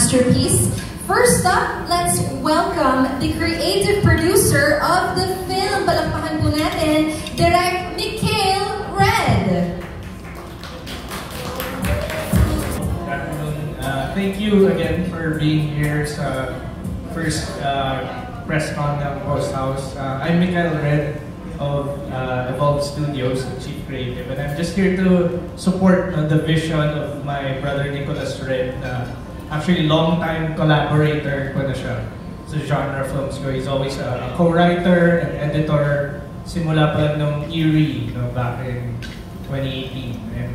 masterpiece. First up, let's welcome the creative producer of the film. Palakpakan po natin, Direk Mikhail Red. Thank you again for being here sa first press con ng Post House. I'm Mikhail Red of Evolve Studios, Chief Creative, and I'm just here to support the vision of my brother Nicholas Red. Actually, long-time collaborator ko na siya sa genre films ko. He's always a co-writer and editor simula pa nung Eerie, back in 2018. And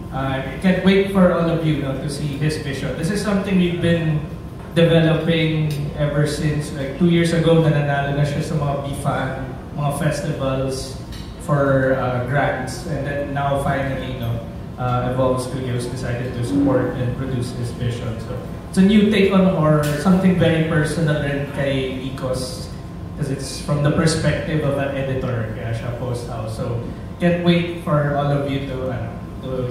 I can't wait for all of you to see his vision. This is something we've been developing ever since. Like 2 years ago, nananalo na siya sa mga BFAN, mga festivals for grants. And then now finally, Evolve Studios decided to support and produce this vision. So it's a new take on horror, something very personal rin kay Icos, because it's from the perspective of an editor, kaya siya Post House. So can't wait for all of you to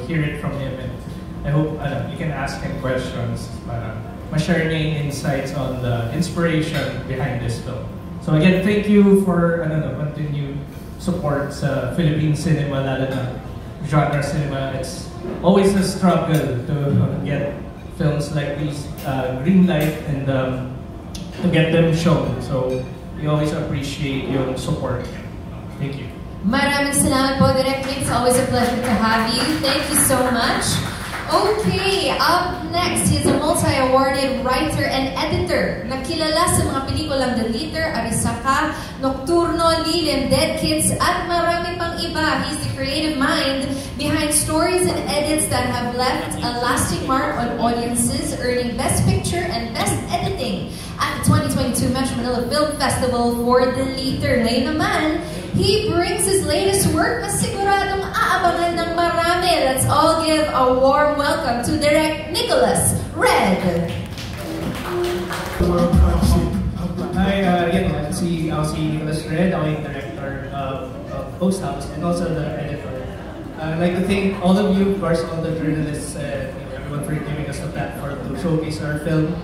hear it from him, and I hope you can ask him questions para ma-share niya yung insights on the inspiration behind this film. So again, thank you for continued support sa Philippine cinema, lalo na genre cinema. It's always a struggle to get films like these green light and to get them shown. So we always appreciate your support. Thank you. Maraming salamat po, Direk Nick. It's always a pleasure to have you. Thank you so much. Okay, up next, he's a multi-awarded writer and editor. Nakilala sa mga pelikulang The Leader, Arisaka, Nocturno, Lilim, Dead Kids, at marami pang iba. He's the creative mind behind stories and edits that have left a lasting mark on audiences, earning Best Picture and Best Editing at the 2022 Metro Manila Film Festival for The Leader. Ngayon naman, he brings his latest work na siguradong aabangan ng marami. Let's all give a warm welcome to Direk Nicholas Red. Hi, I'll see Nicholas Red. I'm the director of Post House and also the editor. I'd like to thank all of you, of course, all the journalists, everyone for giving us the platform to showcase our film.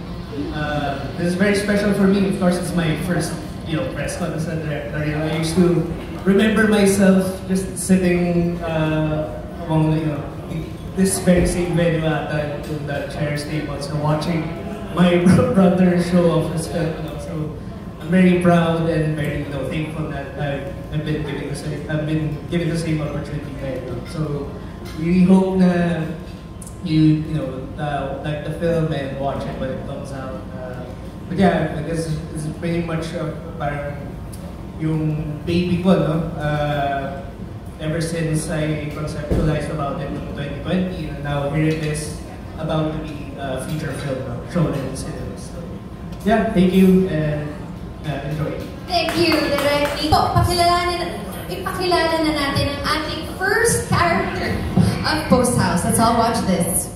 This is very special for me. Of course, it's my first press con as a director. I used to remember myself just sitting among this very same venue at the chairs tables and watching my brother show off his film. So I'm very proud and very thankful that I've been given the same opportunity. So we hope that you like the film and watch it when it comes out. But yeah, this is pretty much parang yung baby ko, ever since I conceptualized about it in 2020, and now here it is about to be a feature film shown in cinemas. So yeah, thank you and enjoy. Thank you, Direk Nico. Ipakilala na natin ang ating first character of Post House. Let's all watch this.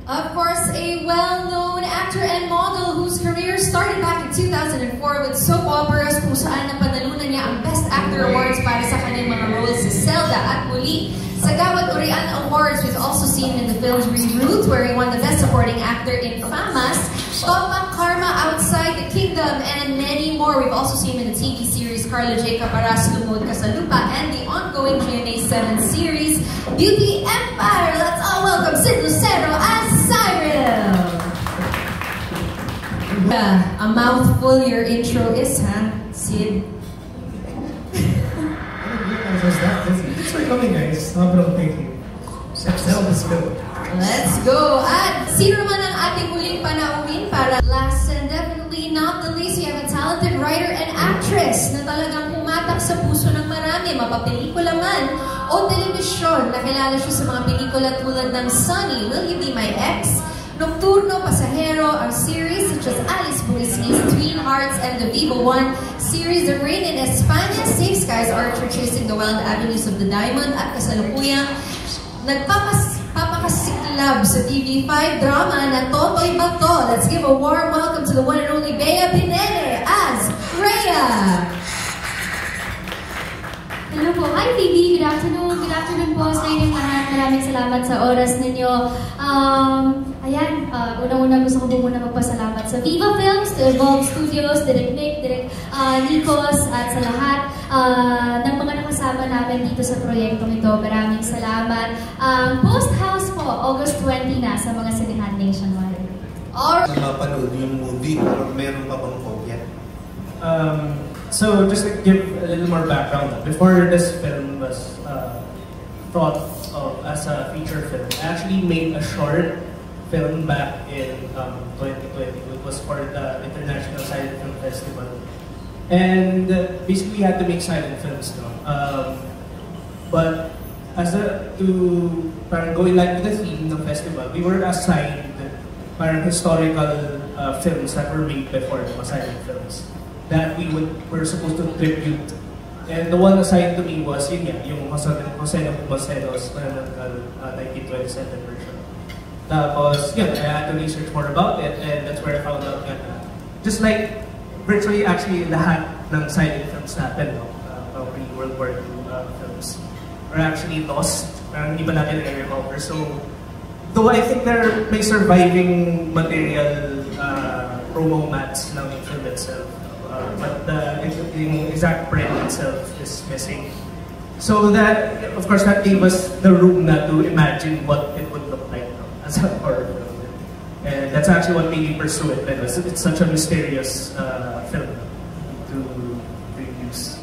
Of course, a well-known actor and model whose career started back in 2004 with soap operas kung saan napanalunan niya ang Best Actor Awards para sa kanyang mga roles sa Zelda at muli sa Gawad Urian Awards. We've also seen him in the films Reroute, where he won the Best Supporting Actor in Famas, Topak Karma, Outside the Kingdom, and many more. We've also seen him in the TV series Carla J. Caparas, Lumod ka sa Lupa, and the ongoing GMA 7 series Beauty Empire. Let's all welcome Sid Lucero as Cyril. A mouthful your intro is, huh, Sid? Thanks for coming, guys. Thank you. Let's go. Let's go. At sino naman ang ating muling panauhin para last and definitely not the least, we have a talented writer and actress na talagang pumatak sa puso ng marami, mapapelikula man o telebisyon. Nakilala siya sa mga pelikula tulad ng Sunny, Will You Be My Ex, Nocturno, Pasahero, our series such as Alice Burisni's Twin Hearts and the Vivo One series, The Rain in España, Safe Skies, Archer Chasing the Wild Avenues of the Diamond, at kasalukuyang nagpapakasiklab sa TV5 drama na Totoy Bato. Let's give a warm welcome to the one and only Bea Pinele as Rhea. Hello po. Hi, TV. Good afternoon. Good afternoon po sa inyong lahat. Maraming salamat sa oras ninyo. Ayan, una unang-una gusto ko po muna magpasalamat sa Viva Films, to Evolve Studios, Direk Nick, Direk Nikos, at sa lahat ng mga nakasama namin dito sa proyektong ito. Maraming salamat. Post House po, August 20 na sa mga sinihan nationwide. Alright. Mapanood yung movie or meron pa bang phobia? So just to give a little more background, before this film was thought of as a feature film, I actually made a short film back in 2020. It was for the International Silent Film Festival, and basically had to make silent films now. But parang going like with the theme of the festival, we were assigned parang historical films that were made before, mga silent films that were supposed to tribute. And the one assigned to me was yung Jose Mosenos 1927 version. Tapos, I had to research more about it, and that's where I found out that just like virtually actually lahat ng silent films natin, pre-World War II films, are actually lost. Parang hindi pa natin i-recover. So, though I think there may surviving material promo mats ng film itself, but the exact print itself is missing. So that, of course, that gave us the room to imagine what it would look like as a horror film. And that's actually what made me pursue it. It's such a mysterious film to use.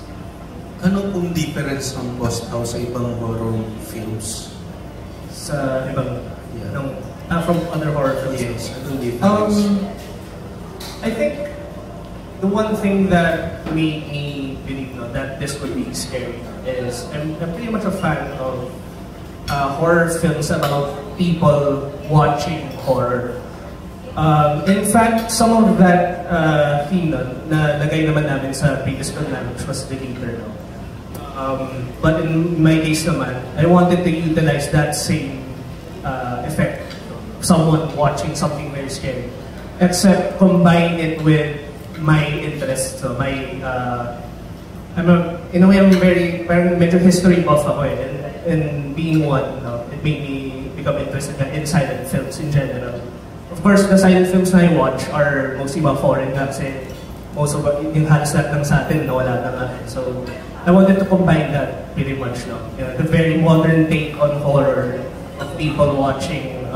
Ano pong difference ng Post House sa ibang horror films? Sa ibang, from other horror films? Yes, anong difference? I think the one thing that made me believe that this would be scary is I'm pretty much a fan of horror films about people watching horror. In fact, some of that theme na lagay naman namin sa previous film namin, which was The Leader. But in my case naman, I wanted to utilize that same effect. Someone watching something very scary, except combine it with my interest. So in a way, I'm very medyo history buff ako and being one, it made me become interested in silent films in general. Of course, the silent films na I watch are mostly mga foreign kasi most of yung halos lahat ng sa atin wala na nga. So I wanted to combine that pretty much, the very modern take on horror of people watching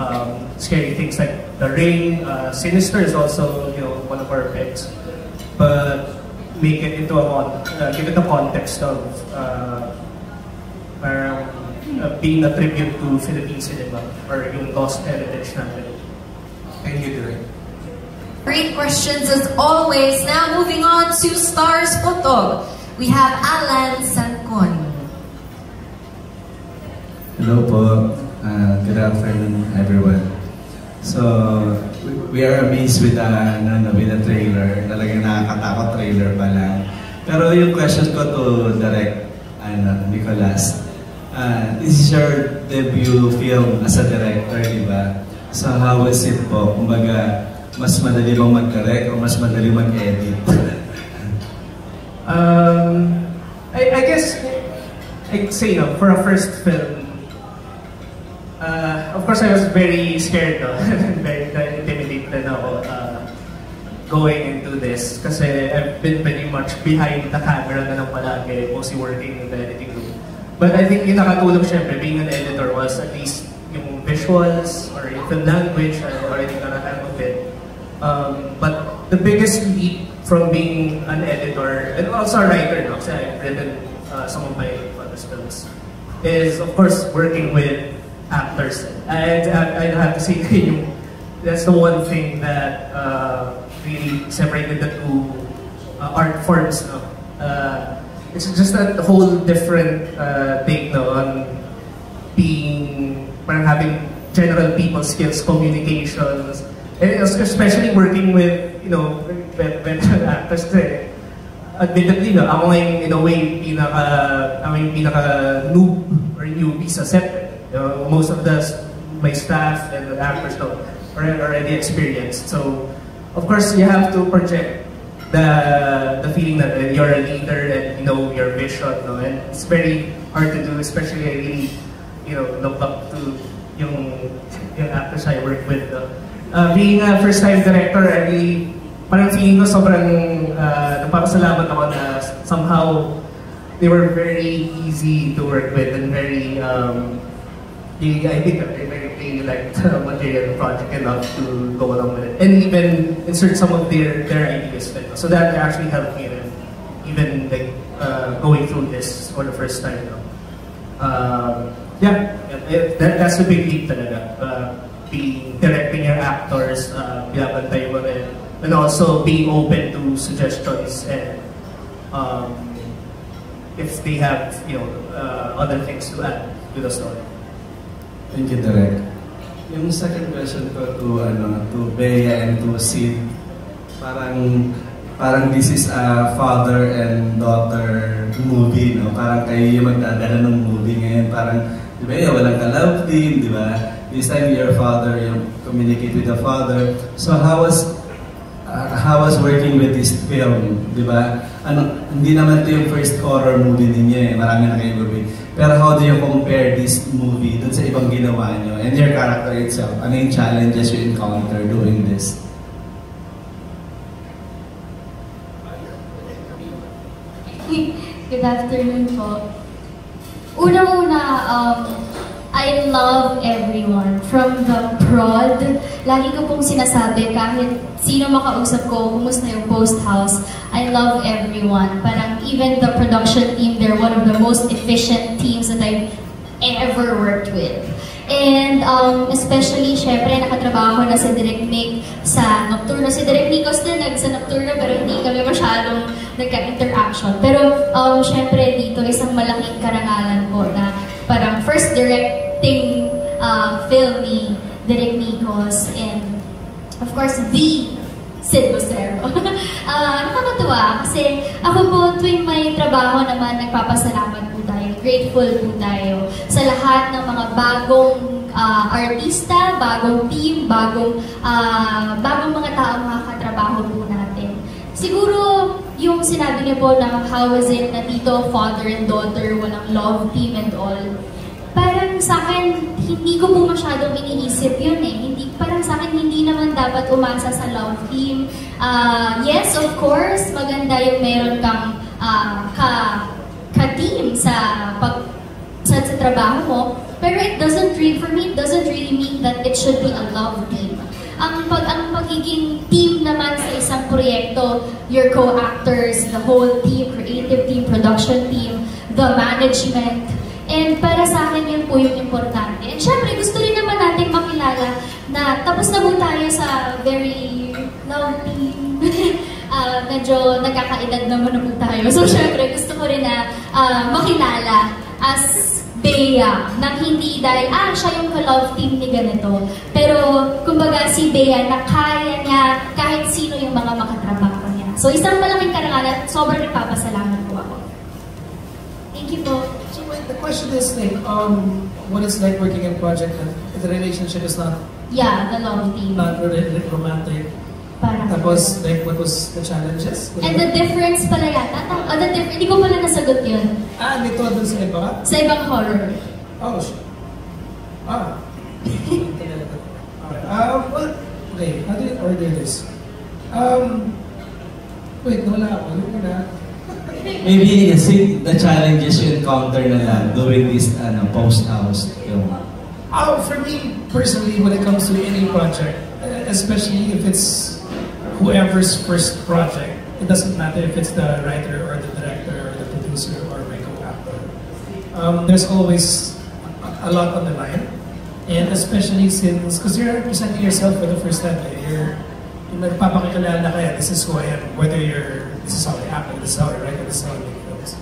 scary things like The Ring. Sinister is also one of our picks, but make it into give it a context of being a tribute to Philippine cinema or yung lost heritage natin. Thank you, Direk. Great questions as always. Now moving on to Stars Photo. We have Alan Sancon. Hello po. Good afternoon, everyone. So, we are amazed with the trailer. Talagang nakakatakot trailer pa lang. Pero yung question ko to Direk Nicolas, this is your debut film as a director, di ba? So how was it po? Kumbaga, mas madali bang mag-direct o mas madali mag-edit? I guess I'd say for a first film, of course I was very scared very intimidated ako going into this kasi I've been pretty much behind the camera na lang palagi, mostly working in the editing room. But I think yung nakatulong syempre being an editor was at least yung visuals or yung film language, I already got a hang of it. But the biggest leap from being an editor and also a writer, kasi I've written some of my other films, is of course working with actors. I'd have to say that's the one thing that really separated the two art forms. It's just a whole different take on being, having general people skills, communications, and especially working with veteran actors. Admittedly, ako ngayon in a way pinaka noob or newbie sa set. Most of my staff and the actors are already experienced. So, of course, you have to project the feeling that you're a leader and your vision. And it's very hard to do, especially I really look up to yung actors I work with. being a first-time director, parang feeling ko sobrang nagpapasalamat ako na somehow they were very easy to work with and very, I think they liked the material project enough to go along with it and even insert some of their ideas. So that actually helped me even like going through this for the first time. That's a big leap talaga. Directing your actors, binabantay mo rin, and also being open to suggestions and if they have other things to add to the story. Thank you, Direk. Yung second question ko to Bea and to Sid, parang this is a father and daughter movie, no? Parang kayo yung magdadala ng movie ngayon. Parang, di ba, walang ka-love team, di ba? This time your father, you communicate with the father. So how was working with this film, di ba? Hindi naman ito yung first horror movie ninyo, marami na kayong movie. Pero how do you compare this movie dun sa ibang ginawa nyo and your character itself? Ano yung challenges you encounter doing this? Good afternoon po. Unang-una, I love everyone. From the prod, lagi ko pong sinasabi kahit sino makausap ko, kumusta yung Post House, I love everyone. Parang even the production team, they're one of the most efficient teams that I've ever worked with. And especially, syempre, nakatrabaho na si Direk Nick sa Nocturno. Si Direk Nikos din sa Nocturno, pero hindi kami masyadong nagka-interaction. Pero syempre, dito isang malaking karangalan po na parang first directing film ni Direk Nikos and of course, the Sid Lucero. Nakakatuwa kasi ako po tuwing may trabaho naman nagpapasalamat po tayo, grateful po tayo sa lahat ng mga bagong artista, bagong team, bagong mga taong makakatrabaho po natin. Siguro yung sinabi niyo po na how is it na dito father and daughter, walang love team and all. Parang sa akin, hindi ko po masyadong iniisip yun eh. Parang sa akin, hindi naman dapat umasa sa love team. Yes, of course, maganda yung meron kang ka-team sa trabaho mo. Pero for me, it doesn't really mean that it should be a love team. Ang pagiging team naman sa isang proyekto, your co-actors, the whole team, creative team, production team, the management, and para sa akin yun po yung importante. And syempre, gusto rin naman natin makilala na tapos na po tayo sa very love team. Medyo nagkakaedad naman na po tayo. So syempre, gusto ko rin na makilala as Bea, nang hindi dahil, siya yung ka-love team ni ganito. Pero, kumbaga si Bea, na kaya niya kahit sino yung mga makatrabaho niya. So, isang malaking karangalan, sobrang nagpapasalamat po ako. Thank you po. So, the question is, like, what it's like working in project and the relationship is not... Yeah, the love team. Not really romantic. Parang tapos, like, what was the challenges? And the difference pala yata. Hindi ko pala nasagot yun. Dito dun sa iba? Sa ibang horror. Oh, shit. Well, okay, how do you order this? Wait, wala ako. Maybe kasi the challenges you encounter na lang doing this Post House. For me, personally, when it comes to any project, especially if it's whoever's first project, it doesn't matter if it's the writer or the director or the producer or my co-actor. There's always a lot on the line, and especially since, because you're presenting yourself for the first time, you're nagpapakilala na kaya, this is who I am, whether this is how I act, this is how I write, this is how I make films.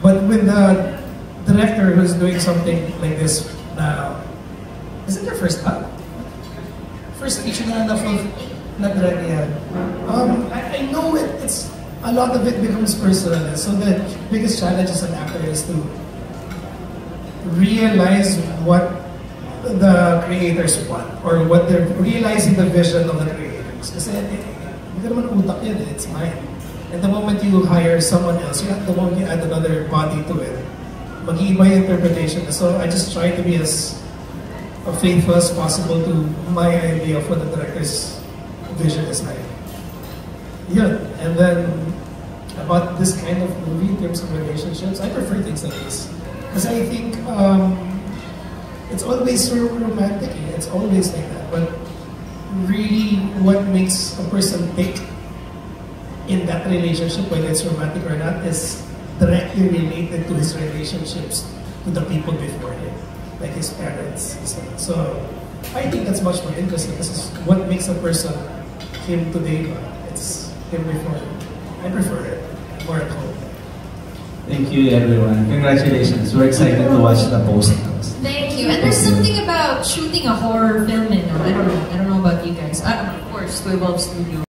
But when the director who's doing something like this now, is it your first time? First speech na nag-direct yan. I know it's a lot of it becomes personal. So the biggest challenge as an actor is to realize what the creators want or what they're realizing the vision of the creators. Kasi hindi ka naman utak yan, it's mine. And the moment you hire someone else, the moment you add another body to it, mag-iiba yung interpretation. So I just try to be as faithful as possible to my idea of what the director's vision is like. Yeah, and then about this kind of movie in terms of relationships, I prefer things like this. Because I think it's always so romantic, it's always like that. But really, what makes a person tick in that relationship, whether it's romantic or not, is directly related to his relationships to the people before him, like his parents and so on. So I think that's much more interesting. This is what makes a person him today. It's him before. I prefer it. I'm more at home. Thank you, everyone. Congratulations. We're excited to watch the Post House. Thank you. And there's something about shooting a horror film in. I don't know about you guys. Of course, to Evolve Studio.